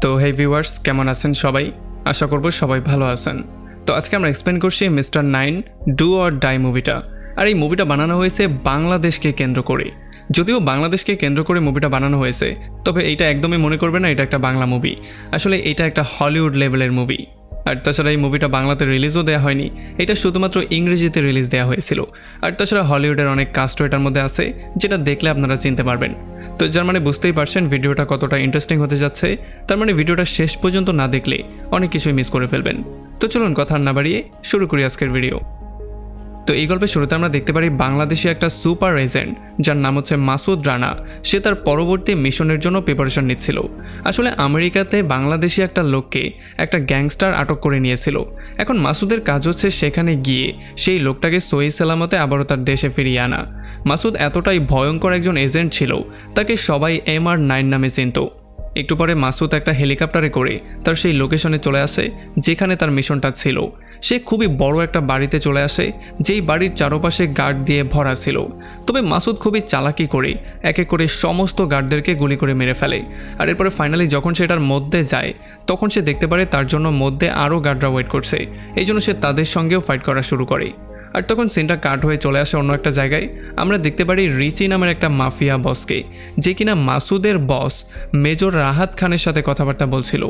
তো হে ভিউয়ার্স, কেমন আছেন সবাই? আশা করব সবাই ভালো আছেন। তো আজকে আমরা এক্সপ্লেন করছি মিস্টার 9 ডু অর ডাই মুভিটা। আর এই মুভিটা বানানো হয়েছে বাংলাদেশকে কেন্দ্র করে। যদিও বাংলাদেশকে কেন্দ্র করে মুভিটা বানানো হয়েছে, তবে এইটা একদমই মনে করবে না এটা একটা বাংলা মুভি। আসলে এটা একটা হলিউড লেভেলের মুভি। আর তাছাড়া এই মুভিটা বাংলাতে রিলিজও দেওয়া হয়নি, এটা শুধুমাত্র ইংরেজিতে রিলিজ দেওয়া হয়েছিল। আর তাছাড়া হলিউডের অনেক কাস্টও এটার মধ্যে আছে, যেটা দেখলে আপনারা চিনতে পারবেন। তো যার মানে বুঝতেই পারছেন ভিডিওটা কতটা ইন্টারেস্টিং হতে যাচ্ছে। তার মানে ভিডিওটা শেষ পর্যন্ত না দেখলে অনেক কিছুই মিস করে ফেলবেন। তো চলুন কথা না বাড়িয়ে শুরু করি আজকের ভিডিও। তো এই গল্পের শুরুতে আমরা দেখতে পারি বাংলাদেশি একটা সুপার এজেন্ট যার নাম হচ্ছে মাসুদ রানা। সে তার পরবর্তী মিশনের জন্য প্রিপারেশন নিচ্ছিল। আসলে আমেরিকাতে বাংলাদেশি একটা লোককে একটা গ্যাংস্টার আটক করে নিয়েছিল। এখন মাসুদের কাজ হচ্ছে সেখানে গিয়ে সেই লোকটাকে সহি সালামতে আবারও তার দেশে ফিরিয়ে আনা। মাসুদ এতটাই ভয়ঙ্কর একজন এজেন্ট ছিল, তাকে সবাই MR9 নামে চিনত। একটু পরে মাসুদ একটা হেলিকপ্টারে করে তার সেই লোকেশনে চলে আসে যেখানে তার মিশনটা ছিল। সে খুবই বড় একটা বাড়িতে চলে আসে, যেই বাড়ির চারপাশে গার্ড দিয়ে ভরা ছিল। তবে মাসুদ খুবই চালাকি করে এক এক করে সমস্ত গার্ডদেরকে গুলি করে মেরে ফেলে। আর এরপরে ফাইনালি যখন সে এটার মধ্যে যায়, তখন সে দেখতে পারে তার জন্য মধ্যে আরও গার্ডরা ওয়েট করছে। এই জন্য সে তাদের সঙ্গেও ফাইট করা শুরু করে। আর তখন সিনটা কাট হয়ে চলে আসে অন্য একটা জায়গায়। আমরা দেখতে পারি রিচি নামের একটা মাফিয়া বসকে, যে কিনা মাসুদের বস মেজর রাহাত খানের সাথে কথাবার্তা বলছিল।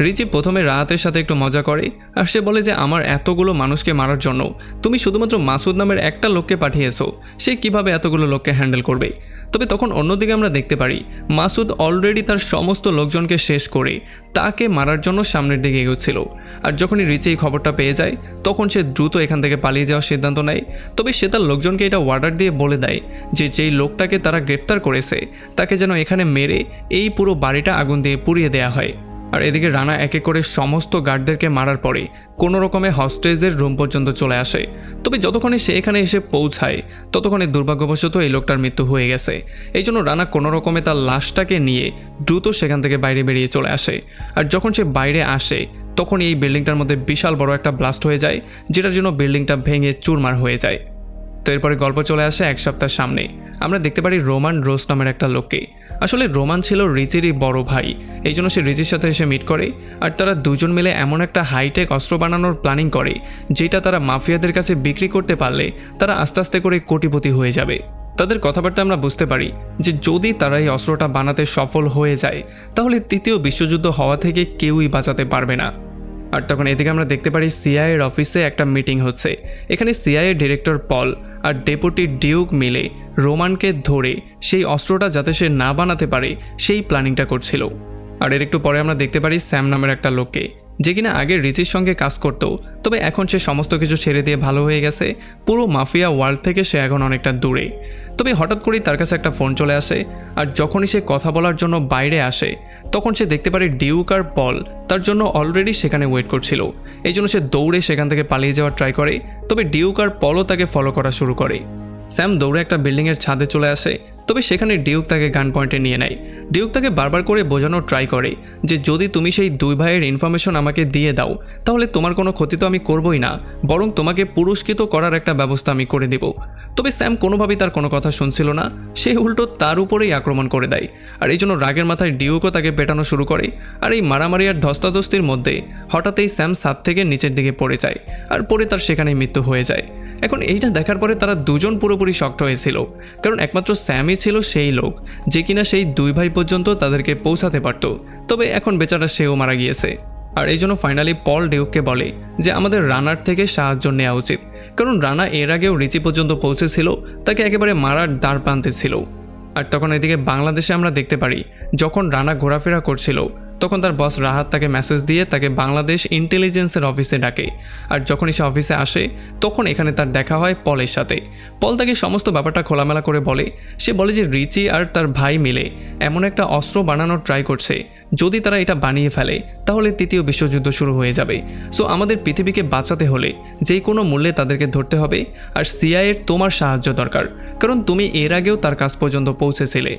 রিচি প্রথমে রাহাতের সাথে একটু মজা করে, আর সে বলে যে আমার এতগুলো মানুষকে মারার জন্য তুমি শুধুমাত্র মাসুদ নামের একটা লোককে পাঠিয়েছো, সে কিভাবে এতগুলো লোককে হ্যান্ডেল করবে। তবে তখন অন্যদিকে আমরা দেখতে পারি মাসুদ অলরেডি তার সমস্ত লোকজনকে শেষ করে তাকে মারার জন্য সামনের দিকে এগোচ্ছিল। আর যখনই রিচি এই খবরটা পেয়ে যায়, তখন সে দ্রুত এখান থেকে পালিয়ে যাওয়ার সিদ্ধান্ত নেয়। তবে সে তার লোকজনকে এটা অর্ডার দিয়ে বলে দেয় যে যেই লোকটাকে তারা গ্রেফতার করেছে তাকে যেন এখানে মেরে এই পুরো বাড়িটা আগুন দিয়ে পুড়িয়ে দেওয়া হয়। আর এদিকে রানা এক এক করে সমস্ত গার্ডদেরকে মারার পরে কোনো রকমে হস্টেজের রুম পর্যন্ত চলে আসে। তবে যতক্ষণে সে এখানে এসে পৌঁছায়, ততক্ষণে দুর্ভাগ্যবশত এই লোকটার মৃত্যু হয়ে গেছে। এই জন্য রানা কোনো রকমে তার লাশটাকে নিয়ে দ্রুত সেখান থেকে বাইরে বেরিয়ে চলে আসে। আর যখন সে বাইরে আসে, তখন এই বিল্ডিংটার মধ্যে বিশাল বড় একটা ব্লাস্ট হয়ে যায়, যেটার জন্য বিল্ডিংটা ভেঙে চুরমার হয়ে যায়। তো এরপরে গল্প চলে আসে এক সপ্তাহ সামনে। আমরা দেখতে পারি রোমান রোস নামের একটা লোককে। আসলে রোমান ছিল রিচিরই বড় ভাই, এই জন্য সে রিচির সাথে এসে মিট করে। আর তারা দুজন মিলে এমন একটা হাইটেক অস্ত্র বানানোর প্ল্যানিং করে, যেটা তারা মাফিয়াদের কাছে বিক্রি করতে পারলে তারা আস্তে আস্তে করে কোটিপতি হয়ে যাবে। তাদের কথাবার্তা আমরা বুঝতে পারি যে যদি তারা এই অস্ত্রটা বানাতে সফল হয়ে যায়, তাহলে তৃতীয় বিশ্বযুদ্ধ হওয়া থেকে কেউই বাঁচাতে পারবে না। আর তখন এদিকে আমরা দেখতে পারি সিআইএর অফিসে একটা মিটিং হচ্ছে। এখানে সিআইএর ডিরেক্টর পল আর ডেপুটি ডিউক মিলে রোমানকে ধরে সেই অস্ত্রটা যাতে সে না বানাতে পারে সেই প্ল্যানিংটা করছিল। আর এর একটু পরে আমরা দেখতে পারি স্যাম নামের একটা লোককে, যে কিনা আগে রিচির সঙ্গে কাজ করতো, তবে এখন সে সমস্ত কিছু ছেড়ে দিয়ে ভালো হয়ে গেছে। পুরো মাফিয়া ওয়ার্ল্ড থেকে সে এখন অনেকটা দূরে। তবে হঠাৎ করেই তার কাছে একটা ফোন চলে আসে। আর যখনই সে কথা বলার জন্য বাইরে আসে, তখন সে দেখতে পারে ডিউক আর পল তার জন্য অলরেডি সেখানে ওয়েট করছিল। এই জন্য সে দৌড়ে সেখান থেকে পালিয়ে যাওয়ার ট্রাই করে, তবে ডিউক আর পলও তাকে ফলো করা শুরু করে। স্যাম দৌড়ে একটা বিল্ডিংয়ের ছাদে চলে আসে, তবে সেখানে ডিউক তাকে গান পয়েন্টে নিয়ে নেয়। ডিউক তাকে বারবার করে বোঝানোর ট্রাই করে যে যদি তুমি সেই দুই ভাইয়ের ইনফরমেশন আমাকে দিয়ে দাও, তাহলে তোমার কোনো ক্ষতি তো আমি করবই না, বরং তোমাকে পুরস্কৃত করার একটা ব্যবস্থা আমি করে দেব। তবে স্যাম কোনোভাবেই তার কোনো কথা শুনছিল না, সে উল্টো তার উপরেই আক্রমণ করে দেয়। আর এই জন্য রাগের মাথায় ডিউকও তাকে পেটানো শুরু করে। আর এই মারামারি আর ধস্তাধস্তির মধ্যে হঠাৎই স্যাম ছাদ থেকে নিচের দিকে পড়ে যায়, আর পরে তার সেখানেই মৃত্যু হয়ে যায়। এখন এইটা দেখার পরে তারা দুজন পুরোপুরি শক্ট হয়েছিল, কারণ একমাত্র স্যামই ছিল সেই লোক যে কিনা সেই দুই ভাই পর্যন্ত তাদেরকে পৌঁছাতে পারত। তবে এখন বেচারা সেও মারা গিয়েছে। আর এই জন্য ফাইনালি পল ডিউককে বলে যে আমাদের রানার থেকে সাহায্য নেওয়া উচিত, কারণ রানা এর আগেও রিচি পর্যন্ত পৌঁছেছিল, তাকে একেবারে মারার দ্বার প্রান্তে ছিল। আর তখন এদিকে বাংলাদেশে আমরা দেখতে পারি যখন রানা ঘোরাফেরা করছিল, তখন তার বস রাহাত তাকে মেসেজ দিয়ে তাকে বাংলাদেশ ইন্টেলিজেন্সের অফিসে ডাকে। আর যখনই সে অফিসে আসে, তখন এখানে তার দেখা হয় পলের সাথে। পল তাকে সমস্ত ব্যাপারটা খোলামেলা করে বলে। সে বলে যে রিচি আর তার ভাই মিলে এমন একটা অস্ত্র বানানোর ট্রাই করছে, যদি তারা এটা বানিয়ে ফেলে তাহলে তৃতীয় বিশ্বযুদ্ধ শুরু হয়ে যাবে। সো আমাদের পৃথিবীকে বাঁচাতে হলে যে কোনো মূল্যে তাদেরকে ধরতে হবে। আর সিআইএর তোমার সাহায্য দরকার, কারণ তুমি এর আগেও তার কাছ পর্যন্ত পৌঁছেছিলে।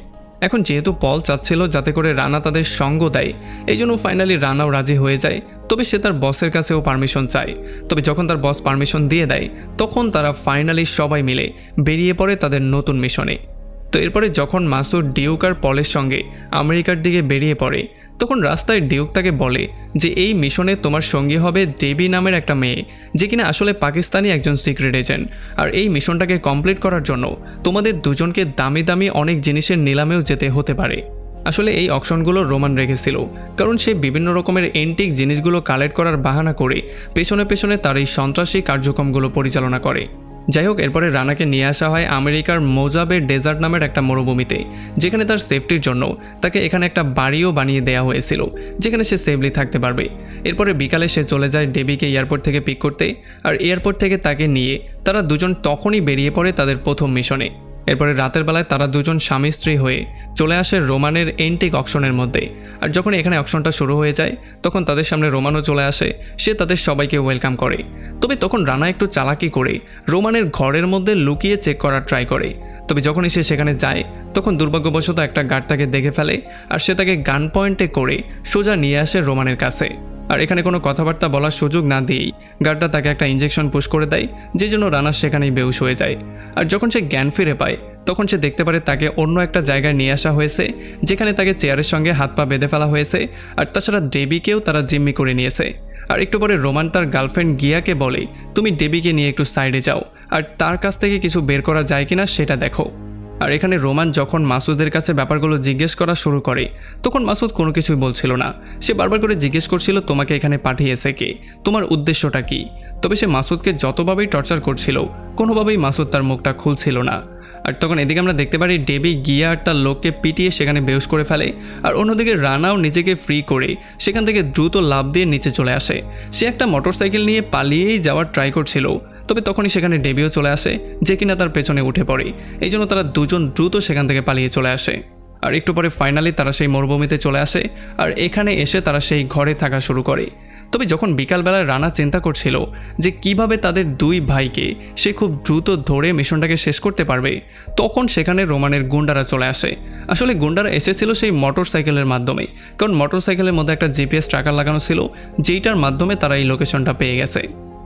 এখন যেহেতু পল চাচ্ছিল যাতে করে রানা তাদের সঙ্গ দেয়, এই জন্য ফাইনালি রানাও রাজি হয়ে যায়। তবে সে তার বসের কাছেও পারমিশন চায়। তবে যখন তার বস পারমিশন দিয়ে দেয়, তখন তারা ফাইনালি সবাই মিলে বেরিয়ে পড়ে তাদের নতুন মিশনে। তো এরপরে যখন মাসুদ ডিউক আর পলের সঙ্গে আমেরিকার দিকে বেরিয়ে পড়ে, তখন রাস্তায় ডিউক তাকে বলে যে এই মিশনে তোমার সঙ্গী হবে ডেবি নামের একটা মেয়ে, যে কিনা আসলে পাকিস্তানি একজন সিক্রেট এজেন্ট। আর এই মিশনটাকে কমপ্লিট করার জন্য তোমাদের দুজনকে দামি দামি অনেক জিনিসের নিলামেও যেতে হতে পারে। আসলে এই অকশনগুলো রোমান রেখেছিল, কারণ সে বিভিন্ন রকমের এন্টিক জিনিসগুলো কালেক্ট করার বাহানা করে পেছনে পেছনে তার এই সন্ত্রাসী কার্যক্রমগুলো পরিচালনা করে। যাই হোক, এরপরে রানাকে নিয়ে আসা হয় আমেরিকার মোজাবে ডেজার্ট নামের একটা মরুভূমিতে, যেখানে তার সেফটির জন্য তাকে এখানে একটা বাড়িও বানিয়ে দেওয়া হয়েছিল, যেখানে সে সেফলি থাকতে পারবে। এরপরে বিকালে সে চলে যায় ডেবিকে এয়ারপোর্ট থেকে পিক করতে, আর এয়ারপোর্ট থেকে তাকে নিয়ে তারা দুজন তখনই বেরিয়ে পড়ে তাদের প্রথম মিশনে। এরপরে রাতের বেলায় তারা দুজন স্বামী স্ত্রী হয়ে চলে আসে রোমানের এন্টিক অকশনের মধ্যে। আর যখন এখানে অকশনটা শুরু হয়ে যায় তখন তাদের সামনে রোমানও চলে আসে, সে তাদের সবাইকে ওয়েলকাম করে। তবে তখন রানা একটু চালাকি করে রোমানের ঘরের মধ্যে লুকিয়ে চেক করার ট্রাই করে। তবে যখনই সে সেখানে যায় তখন দুর্ভাগ্যবশত একটা গার্ড তাকে দেখে ফেলে, আর সে তাকে গান পয়েন্টে করে সোজা নিয়ে আসে রোমানের কাছে। আর এখানে কোনো কথাবার্তা বলার সুযোগ না দিয়েই গার্ডটা তাকে একটা ইঞ্জেকশন পুশ করে দেয়, যে জন্য রানা সেখানেই বেহুশ হয়ে যায়। আর যখন সে জ্ঞান ফিরে পায় তখন সে দেখতে পারে তাকে অন্য একটা জায়গায় নিয়ে আসা হয়েছে, যেখানে তাকে চেয়ারের সঙ্গে হাত পা বেঁধে ফেলা হয়েছে। আর তাছাড়া ডেবিকেও তারা জিম্মি করে নিয়েছে। আর একটু পরে রোমান তার গার্লফ্রেন্ড গিয়াকে বলে তুমি ডেবিকে নিয়ে একটু সাইডে যাও, আর তার কাছ থেকে কিছু বের করা যায় কিনা সেটা দেখো। আর এখানে রোমান যখন মাসুদের কাছে ব্যাপারগুলো জিজ্ঞেস করা শুরু করে তখন মাসুদ কোনো কিছুই বলছিল না। সে বারবার করে জিজ্ঞেস করছিল তোমাকে এখানে পাঠিয়েছে কে, তোমার উদ্দেশ্যটা কি। তবে সে মাসুদকে যতভাবেই টর্চার করছিল কোনোভাবেই মাসুদ তার মুখটা খুলছিল না। আর তখন এদিকে আমরা দেখতে পারি ডেবি গিয়া আর তার লোককে পিটিয়ে সেখানে বেহুশ করে ফেলে। আর অন্যদিকে রানাও নিজেকে ফ্রি করে সেখান থেকে দ্রুত লাফ দিয়ে নিচে চলে আসে। সে একটা মোটরসাইকেল নিয়ে পালিয়েই যাওয়ার ট্রাই করছিল, তবে তখনই সেখানে ডেবিও চলে আসে, যে কিনা তার পেছনে উঠে পড়ে। এই জন্য তারা দুজন দ্রুত সেখান থেকে পালিয়ে চলে আসে। আর একটু পরে ফাইনালি তারা সেই মরুভূমিতে চলে আসে, আর এখানে এসে তারা সেই ঘরে থাকা শুরু করে। তবে যখন বিকালবেলায় রানা চিন্তা করছিল যে কিভাবে তাদের দুই ভাইকে সে খুব দ্রুত ধরে মিশনটাকে শেষ করতে পারবে, তখন সেখানে রোমানের গুন্ডারা চলে আসে। আসলে গুন্ডারা এসেছিল সেই মোটরসাইকেলের মাধ্যমে, কারণ মোটরসাইকেলের মধ্যে একটা জিপিএস ট্র্যাকার লাগানো ছিল, যেইটার মাধ্যমে তারা এই লোকেশনটা পেয়ে গেছে।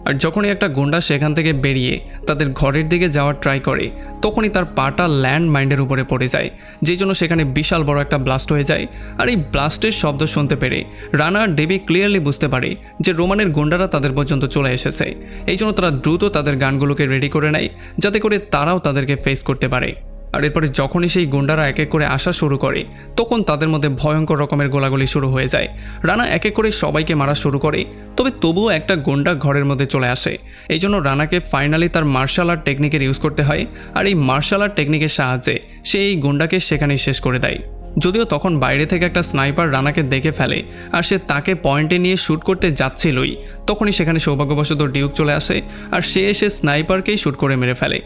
আর যখনই একটা গুন্ডা সেখান থেকে বেরিয়ে তাদের ঘরের দিকে যাওয়ার ট্রাই করে তখনই তার পাটা ল্যান্ড মাইন্ডের উপরে পড়ে যায়, যেই জন্য সেখানে বিশাল বড় একটা ব্লাস্ট হয়ে যায়। আর এই ব্লাস্টের শব্দ শুনতে পেরে রানা আর ডেবি ক্লিয়ারলি বুঝতে পারে যে রোমানের গুন্ডারা তাদের পর্যন্ত চলে এসেছে। এই জন্য তারা দ্রুত তাদের গানগুলোকে রেডি করে নেয়, যাতে করে তারাও তাদেরকে ফেস করতে পারে। আর এরপরে যখনই সেই গুন্ডারা এক এক করে আসা শুরু করে তখন তাদের মধ্যে ভয়ঙ্কর রকমের গোলাগুলি শুরু হয়ে যায়। রানা এক এক করে সবাইকে মারা শুরু করে, তবে তবুও একটা গুন্ডা ঘরের মধ্যে চলে আসে। এই জন্য রানাকে ফাইনালি তার মার্শাল আর্ট টেকনিকের ইউজ করতে হয়, আর এই মার্শাল আর্ট টেকনিকের সাহায্যে সে এই গুন্ডাকে সেখানেই শেষ করে দেয়। যদিও তখন বাইরে থেকে একটা স্নাইপার রানাকে দেখে ফেলে, আর সে তাকে পয়েন্টে নিয়ে শ্যুট করতে যাচ্ছিলই, তখনই সেখানে সৌভাগ্যবশত ডিউক চলে আসে, আর সে এসে স্নাইপারকেই শ্যুট করে মেরে ফেলে।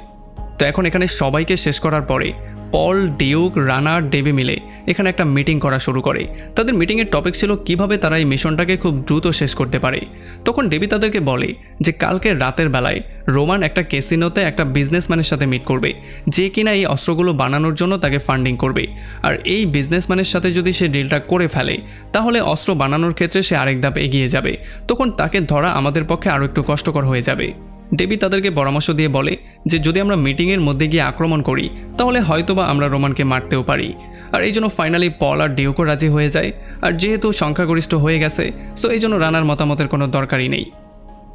তো এখন এখানে সবাইকে শেষ করার পরে পল, ডিউক, রানা আর ডেবি মিলে এখানে একটা মিটিং করা শুরু করে। তাদের মিটিংয়ের টপিক ছিল কিভাবে তারা এই মিশনটাকে খুব দ্রুত শেষ করতে পারে। তখন ডেবি তাদেরকে বলে যে কালকে রাতের বেলায় রোমান একটা ক্যাসিনোতে একটা বিজনেসম্যানের সাথে মিট করবে, যে কিনা এই অস্ত্রগুলো বানানোর জন্য তাকে ফান্ডিং করবে। আর এই বিজনেসম্যানের সাথে যদি সে ডিলটা করে ফেলে তাহলে অস্ত্র বানানোর ক্ষেত্রে সে আরেক ধাপ এগিয়ে যাবে, তখন তাকে ধরা আমাদের পক্ষে আরও একটু কষ্টকর হয়ে যাবে। ডেবি তাদেরকে পরামর্শ দিয়ে বলে যে যদি আমরা মিটিংয়ের মধ্যে গিয়ে আক্রমণ করি তাহলে হয়তোবা আমরা রোমানকে মারতেও পারি। আর এই জন্য ফাইনালি পল আর ডিউকও রাজি হয়ে যায়। আর যেহেতু সংখ্যাগরিষ্ঠ হয়ে গেছে, সো এই জন্য রানার মতামতের কোনো দরকারই নেই।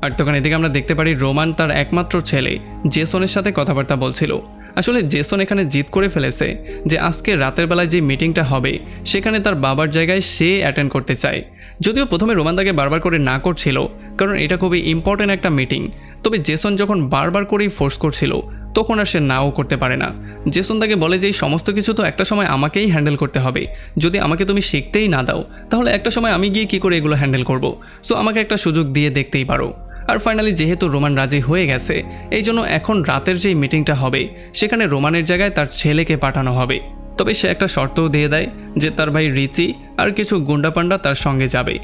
আর তখন এদিকে আমরা দেখতে পারি রোমান তার একমাত্র ছেলে জেসনের সাথে কথাবার্তা বলছিল। আসলে জেসন এখানে জিদ করে ফেলেছে যে আজকে রাতের বেলায় যে মিটিংটা হবে সেখানে তার বাবার জায়গায় সে অ্যাটেন্ড করতে চায়। যদিও প্রথমে রোমান তাকে বারবার করে না করছিল, কারণ এটা খুবই ইম্পর্টেন্ট একটা মিটিং। তবে জেসন যখন বারবার করেই ফোর্স করছিল তখন আর সে নাও করতে পারে না। জেসন তাকে বলে যে এই সমস্ত কিছু তো একটা সময় আমাকেই হ্যান্ডেল করতে হবে, যদি আমাকে তুমি শিখতেই না দাও তাহলে একটা সময় আমি গিয়ে কী করে এগুলো হ্যান্ডেল করব, সো আমাকে একটা সুযোগ দিয়ে দেখতেই পারো। আর ফাইনালি যেহেতু রোমান রাজি হয়ে গেছে, এই জন্য এখন রাতের যেই মিটিংটা হবে সেখানে রোমানের জায়গায় তার ছেলেকে পাঠানো হবে। তবে সে একটা শর্তও দিয়ে দেয় যে তার ভাই রিচি আর কিছু গুন্ডাপান্ডা তার সঙ্গে যাবে।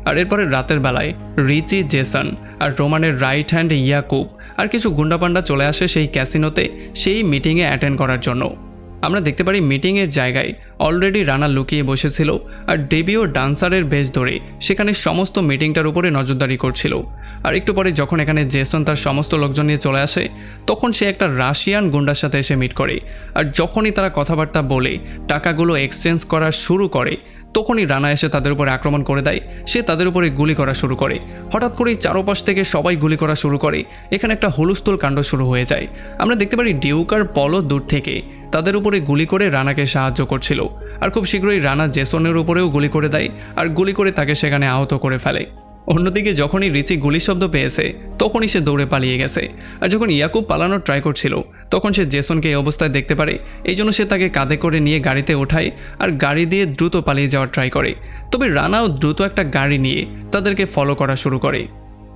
আর এরপরে রাতের বেলায় রিচি, জেসন আর রোমানের রাইট হ্যান্ড ইয়াকুব আর কিছু গুন্ডাপান্ডা চলে আসে সেই ক্যাসিনোতে সেই মিটিংয়ে অ্যাটেন্ড করার জন্য। আমরা দেখতে পারি মিটিংয়ের জায়গায় অলরেডি রানা লুকিয়ে বসেছিল, আর ডেবিও ডান্সারের বেশ ধরে সেখানে সমস্ত মিটিংটার উপরে নজরদারি করছিল। আর একটু পরে যখন এখানে জেসন তার সমস্ত লোকজন নিয়ে চলে আসে তখন সে একটা রাশিয়ান গুন্ডার সাথে এসে মিট করে। আর যখনই তারা কথাবার্তা বলে টাকাগুলো এক্সচেঞ্জ করা শুরু করে তখনই রানা এসে তাদের উপরে আক্রমণ করে দেয়। সে তাদের উপরে গুলি করা শুরু করে। হঠাৎ করেই চারপাশ থেকে সবাই গুলি করা শুরু করে। এখানে একটা হুলস্থুল কাণ্ড শুরু হয়ে যায়। আমরা দেখতে পারি ডিউক আর পলও দূর থেকে তাদের উপরে গুলি করে রানাকে সাহায্য করছিল। আর খুব শীঘ্রই রানা জেসনের উপরেও গুলি করে দেয় আর গুলি করে তাকে সেখানে আহত করে ফেলে। অন্যদিকে যখনই রিচি গুলির শব্দ পেয়েছে তখনই সে দৌড়ে পালিয়ে গেছে। আর যখন ইয়াকুব পালানোর ট্রাই করছিল তখন সে জেসনকে এই অবস্থায় দেখতে পারে। এই জন্য সে তাকে কাঁধে করে নিয়ে গাড়িতে ওঠায় আর গাড়ি দিয়ে দ্রুত পালিয়ে যাওয়ার ট্রাই করে। তবে রানাও দ্রুত একটা গাড়ি নিয়ে তাদেরকে ফলো করা শুরু করে।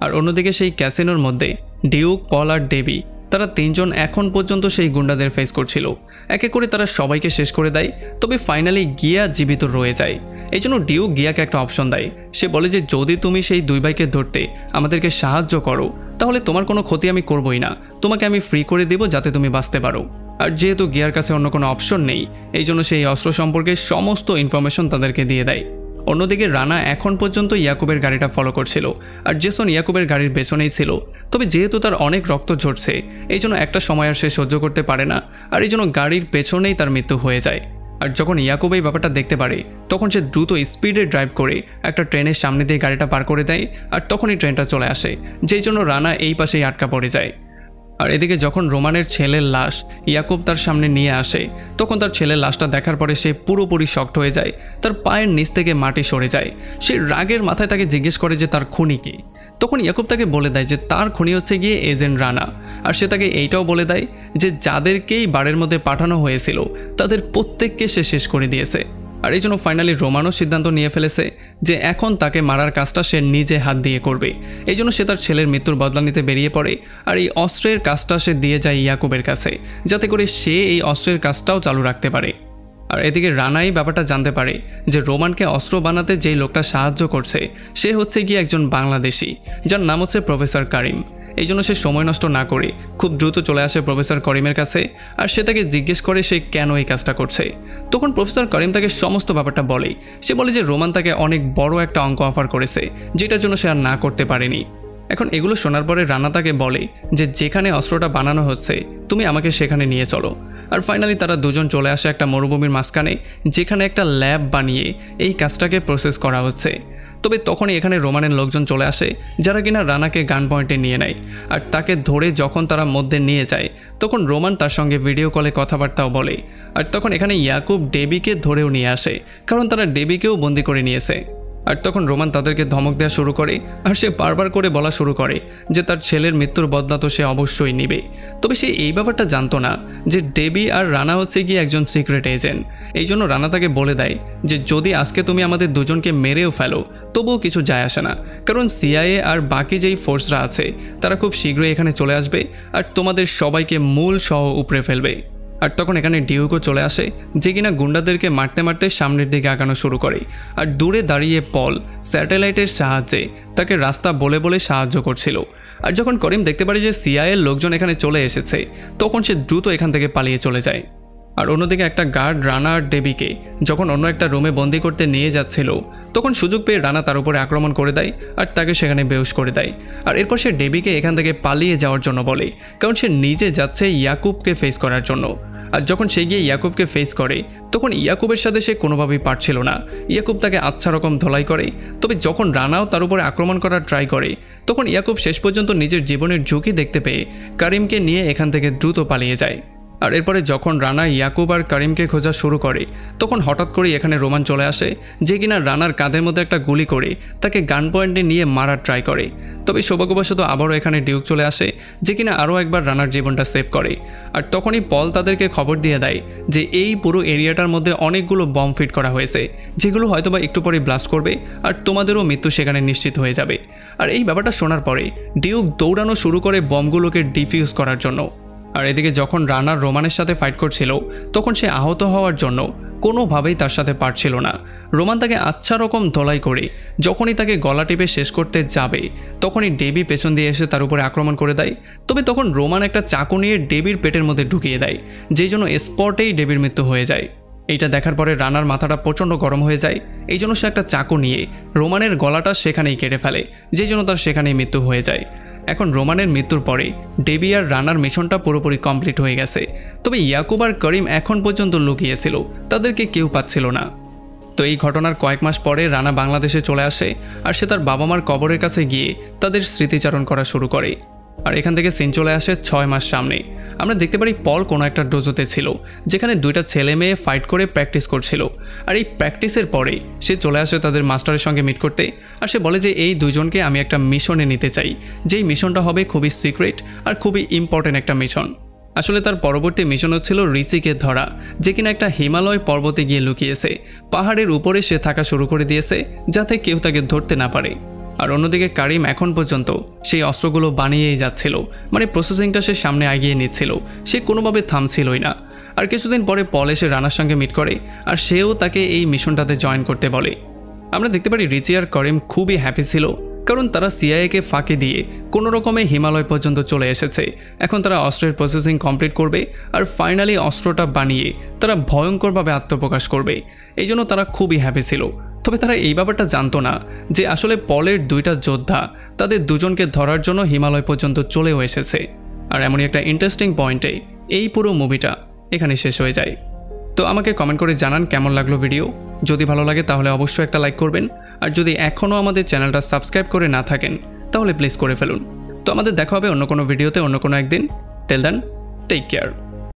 আর অন্যদিকে সেই ক্যাসিনোর মধ্যে ডিউক, পল আর ডেবি তারা তিনজন এখন পর্যন্ত সেই গুন্ডাদের ফেস করছিল। একে করে তারা সবাইকে শেষ করে দেয়। তবে ফাইনালি গিয়া জীবিত রয়ে যায়। এই জন্য ডিউক গিয়াকে একটা অপশন দেয়। সে বলে যে যদি তুমি সেই দুই ভাইকে ধরতে আমাদেরকে সাহায্য করো তাহলে তোমার কোনো ক্ষতি আমি করবই না, তোমাকে আমি ফ্রি করে দেব যাতে তুমি বাঁচতে পারো। আর যেহেতু গিয়ার কাছে অন্য কোনো অপশন নেই এই জন্য সেই অস্ত্র সম্পর্কে সমস্ত ইনফরমেশন তাদেরকে দিয়ে দেয়। অন্যদিকে রানা এখন পর্যন্ত ইয়াকুবের গাড়িটা ফলো করছিল আর জেসন ইয়াকুবের গাড়ির পেছনেই ছিল। তবে যেহেতু তার অনেক রক্ত ঝরছে এই জন্য একটা সময় আর সে সহ্য করতে পারে না আর এই জন্য গাড়ির পেছনেই তার মৃত্যু হয়ে যায়। আর যখন ইয়াকুব এই ব্যাপারটা দেখতে পারে তখন সে দ্রুত স্পিডে ড্রাইভ করে একটা ট্রেনের সামনে দিয়ে গাড়িটা পার করে দেয়। আর তখনই ট্রেনটা চলে আসে, যেই জন্য রানা এই পাশেই আটকা পড়ে যায়। আর এদিকে যখন রোমানের ছেলের লাশ ইয়াকুব তার সামনে নিয়ে আসে তখন তার ছেলের লাশটা দেখার পরে সে পুরোপুরি শকড হয়ে যায়। তার পায়ের নিচ থেকে মাটি সরে যায়। সে রাগের মাথায় তাকে জিজ্ঞেস করে যে তার খুনি কি। তখন ইয়াকুব তাকে বলে দেয় যে তার খুনি হচ্ছে গিয়ে এজেন্ট রানা। আর সে তাকে এইটাও বলে দেয় যে যাদেরকেই বাড়ির মধ্যে পাঠানো হয়েছিল তাদের প্রত্যেককে সে শেষ করে দিয়েছে। আর এই জন্য ফাইনালি রোমানও সিদ্ধান্ত নিয়ে ফেলেছে যে এখন তাকে মারার কাজটা সে নিজে হাত দিয়ে করবে। এই জন্য সে তার ছেলের মৃত্যুর বদলা নিতে বেরিয়ে পড়ে আর এই অস্ত্রের কাজটা সে দিয়ে যায় ইয়াকুবের কাছে যাতে করে সে এই অস্ত্রের কাজটাও চালু রাখতে পারে। আর এদিকে রানাই ব্যাপারটা জানতে পারে যে রোমানকে অস্ত্র বানাতে যেই লোকটা সাহায্য করছে সে হচ্ছে গিয়ে একজন বাংলাদেশি যার নাম হচ্ছে প্রফেসর কারিম। এই জন্য সে সময় নষ্ট না করে খুব দ্রুত চলে আসে প্রফেসর করিমের কাছে আর সে তাকে জিজ্ঞেস করে সে কেন এই কাজটা করছে। তখন প্রফেসর করিম তাকে সমস্ত ব্যাপারটা বলে। সে বলে যে রোমান তাকে অনেক বড় একটা অঙ্ক অফার করেছে যেটার জন্য সে আর না করতে পারেনি। এখন এগুলো শোনার পরে রানা তাকে বলে যে যেখানে অস্ত্রটা বানানো হচ্ছে তুমি আমাকে সেখানে নিয়ে চলো। আর ফাইনালি তারা দুজন চলে আসে একটা মরুভূমির মাঝখানে যেখানে একটা ল্যাব বানিয়ে এই কাজটাকে প্রসেস করা হচ্ছে। তবে তখনই এখানে রোমানের লোকজন চলে আসে যারা কিনা রানাকে গান পয়েন্টে নিয়ে নেয়। আর তাকে ধরে যখন তারা মধ্যে নিয়ে যায় তখন রোমান তার সঙ্গে ভিডিও কলে কথাবার্তাও বলে। আর তখন এখানে ইয়াকুব ডেবিকে ধরেও নিয়ে আসে কারণ তারা ডেবিকেও বন্দি করে নিয়েছে। আর তখন রোমান তাদেরকে ধমক দেওয়া শুরু করে আর সে বারবার করে বলা শুরু করে যে তার ছেলের মৃত্যুর বদলা তো সে অবশ্যই নেবে। তবে সে এই ব্যাপারটা জানতো না যে ডেবি আর রানা হচ্ছে গিয়ে একজন সিক্রেট এজেন্ট। এই জন্য রানা তাকে বলে দেয় যে যদি আজকে তুমি আমাদের দুজনকে মেরেও ফেলো তবুও কিছু যায় আসে না, কারণ সিআইএ আর বাকি যেই ফোর্সরা আছে তারা খুব শীঘ্রই এখানে চলে আসবে আর তোমাদের সবাইকে মূল সহ উপড়ে ফেলবে। আর তখন এখানে ডিউকও চলে আসে যে কিনা গুন্ডাদেরকে মারতে মারতে সামনের দিকে আগানো শুরু করে। আর দূরে দাঁড়িয়ে পল স্যাটেলাইটের সাহায্যে তাকে রাস্তা বলে বলে সাহায্য করছিল। আর যখন করিম দেখতে পারে যে সিআইএর লোকজন এখানে চলে এসেছে তখন সে দ্রুত এখান থেকে পালিয়ে চলে যায়। আর অন্যদিকে একটা গার্ড রানা আর ডেবিকে যখন অন্য একটা রুমে বন্দি করতে নিয়ে যাচ্ছিল তখন সুযোগ পেয়ে রানা তার উপরে আক্রমণ করে দেয় আর তাকে সেখানে বেহুশ করে দেয়। আর এরপর সে ডেবিকে এখান থেকে পালিয়ে যাওয়ার জন্য বলে কারণ সে নিজে যাচ্ছে ইয়াকুবকে ফেস করার জন্য। আর যখন সে গিয়ে ইয়াকুবকে ফেস করে তখন ইয়াকুবের সাথে সে কোনোভাবেই পারছিল না। ইয়াকুব তাকে আচ্ছা রকম ধোলাই করে। তবে যখন রানাও তার উপরে আক্রমণ করার ট্রাই করে তখন ইয়াকুব শেষ পর্যন্ত নিজের জীবনের ঝুঁকি দেখতে পেয়ে কারিমকে নিয়ে এখান থেকে দ্রুত পালিয়ে যায়। আর এরপরে যখন রানা ইয়াকুব আর কারিমকে খোঁজা শুরু করে তখন হঠাৎ করেই এখানে রোমান চলে আসে যে কিনা রানার কাঁধের মধ্যে একটা গুলি করে তাকে গান পয়েন্টে নিয়ে মারার ট্রাই করে। তবে সৌভাগ্যবশত আবারও এখানে ডিউক চলে আসে যে কিনা আরও একবার রানার জীবনটা সেভ করে। আর তখনই পল তাদেরকে খবর দিয়ে দেয় যে এই পুরো এরিয়াটার মধ্যে অনেকগুলো বম ফিট করা হয়েছে যেগুলো হয়তোবা একটু পরে ব্লাস্ট করবে আর তোমাদেরও মৃত্যু সেখানে নিশ্চিত হয়ে যাবে। আর এই ব্যাপারটা শোনার পরে ডিউক দৌড়ানো শুরু করে বমগুলোকে ডিফিউজ করার জন্য। আর এদিকে যখন রানা রোমানের সাথে ফাইট করছিল তখন সে আহত হওয়ার জন্য কোনোভাবেই তার সাথে পারছিল না। রোমান তাকে আচ্ছা রকম ধোলাই করে যখনই তাকে গলা টিপে শেষ করতে যাবে তখনই ডেবি পেছন দিয়ে এসে তার উপরে আক্রমণ করে দেয়। তবে তখন রোমান একটা চাকু নিয়ে ডেবির পেটের মধ্যে ঢুকিয়ে দেয় যেই জন্য স্পটেই ডেবির মৃত্যু হয়ে যায়। এইটা দেখার পরে রানার মাথাটা প্রচণ্ড গরম হয়ে যায়। এই জন্য সে একটা চাকু নিয়ে রোমানের গলাটা সেখানেই কেটে ফেলে যেই জন্য তার সেখানেই মৃত্যু হয়ে যায়। এখন রোমানের মৃত্যুর পরে ডেবি আর রানার মিশনটা পুরোপুরি কমপ্লিট হয়ে গেছে। তবে ইয়াকুব আর করিম এখন পর্যন্ত লুকিয়েছিল, তাদেরকে কেউ পাচ্ছিল না। তো এই ঘটনার কয়েক মাস পরে রানা বাংলাদেশে চলে আসে আর সে তার বাবা মার কবরের কাছে গিয়ে তাদের স্মৃতিচারণ করা শুরু করে। আর এখান থেকে সিন চলে আসে 6 মাস সামনে। আমরা দেখতে পারি পল কোনো একটা ডোজোতে ছিল যেখানে 2টা ছেলে মেয়ে ফাইট করে প্র্যাকটিস করছিল। আর এই প্র্যাকটিসের পরে সে চলে আসে তাদের মাস্টারের সঙ্গে মিট করতে। আর সে বলে যে এই দুজনকে আমি একটা মিশনে নিতে চাই, যেই মিশনটা হবে খুবই সিক্রেট আর খুবই ইম্পর্টেন্ট একটা মিশন। আসলে তার পরবর্তী মিশনও ছিল রিচিকে ধরা, যে কিনা একটা হিমালয় পর্বতে গিয়ে লুকিয়েছে। পাহাড়ের উপরে সে থাকা শুরু করে দিয়েছে যাতে কেউ তাকে ধরতে না পারে। আর অন্যদিকে কারিম এখন পর্যন্ত সেই অস্ত্রগুলো বানিয়েই যাচ্ছিল, মানে প্রসেসিংটা সে সামনে এগিয়ে নিচ্ছিল, সে কোনোভাবে থামছিলই না। আর কিছুদিন পরে পল এসে রানার সঙ্গে মিট করে আর সেও তাকে এই মিশনটাতে জয়েন করতে বলে। আমরা দেখতে পারি রিচি আর করিম খুবই হ্যাপি ছিল, কারণ তারা সিআইএকে ফাঁকি দিয়ে কোনো রকমে হিমালয় পর্যন্ত চলে এসেছে। এখন তারা অস্ত্রের প্রসেসিং কমপ্লিট করবে আর ফাইনালি অস্ত্রটা বানিয়ে তারা ভয়ঙ্করভাবে আত্মপ্রকাশ করবে। এই জন্য তারা খুবই হ্যাপি ছিল। তবে তারা এই ব্যাপারটা জানতো না যে আসলে পলের 2টা যোদ্ধা তাদের দুজনকে ধরার জন্য হিমালয় পর্যন্ত চলেও এসেছে। আর এমনই একটা ইন্টারেস্টিং পয়েন্টে এই পুরো মুভিটা এখানে শেষ হয়ে যায়। তো আমাকে কমেন্ট করে জানান কেমন লাগলো ভিডিও। যদি ভালো লাগে তাহলে অবশ্যই একটা লাইক করবেন, আর যদি এখনও আমাদের চ্যানেলটা সাবস্ক্রাইব করে না থাকেন তাহলে প্লিজ করে ফেলুন। তো আমাদের দেখা হবে অন্য কোনো ভিডিওতে অন্য কোনো একদিন। Till then, take care.